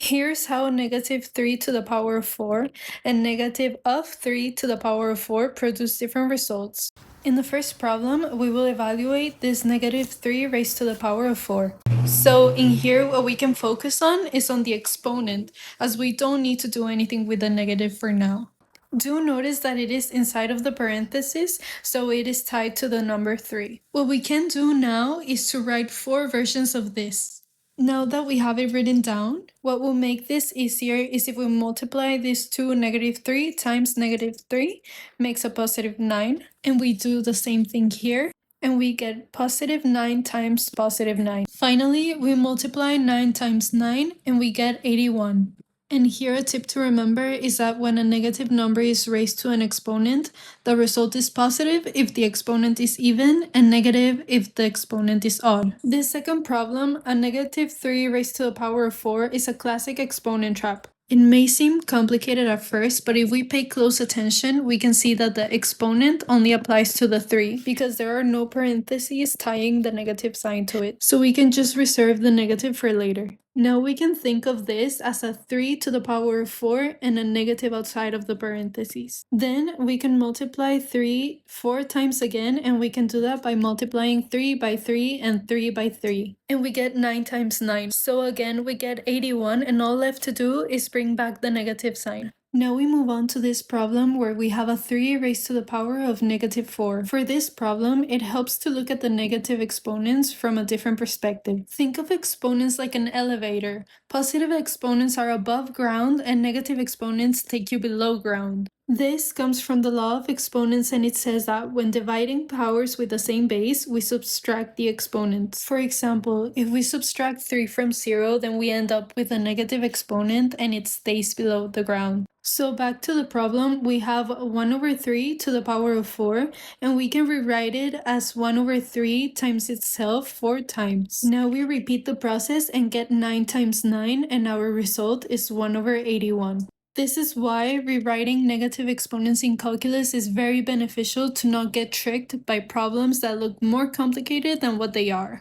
Here's how negative 3 to the power of 4 and negative of 3 to the power of 4 produce different results. In the first problem, we will evaluate this negative 3 raised to the power of 4. So in here, what we can focus on is on the exponent, as we don't need to do anything with the negative for now. Do notice that it is inside of the parentheses, so it is tied to the number 3. What we can do now is to write 4 versions of this. Now that we have it written down, what will make this easier is if we multiply this to negative 3 times negative 3 makes a positive 9, and we do the same thing here, and we get positive 9 times positive 9. Finally, we multiply 9 times 9, and we get 81. And here a tip to remember is that when a negative number is raised to an exponent, the result is positive if the exponent is even and negative if the exponent is odd. This second problem, a negative 3 raised to the power of 4, is a classic exponent trap. It may seem complicated at first, but if we pay close attention, we can see that the exponent only applies to the 3 because there are no parentheses tying the negative sign to it. So we can just reserve the negative for later. Now we can think of this as a 3 to the power of 4 and a negative outside of the parentheses. Then we can multiply 3 4 times again, and we can do that by multiplying 3 by 3 and 3 by 3. And we get 9 times 9. So again, we get 81, and all left to do is bring back the negative sign. Now we move on to this problem where we have a 3 raised to the power of negative 4. For this problem, it helps to look at the negative exponents from a different perspective. Think of exponents like an elevator. Positive exponents are above ground and negative exponents take you below ground. This comes from the law of exponents, and it says that when dividing powers with the same base, we subtract the exponents. For example, if we subtract 3 from 0, then we end up with a negative exponent and it stays below the ground. So back to the problem, we have 1 over 3 to the power of 4, and we can rewrite it as 1 over 3 times itself 4 times. Now we repeat the process and get 9 times 9, and our result is 1 over 81. This is why rewriting negative exponents in calculus is very beneficial to not get tricked by problems that look more complicated than what they are.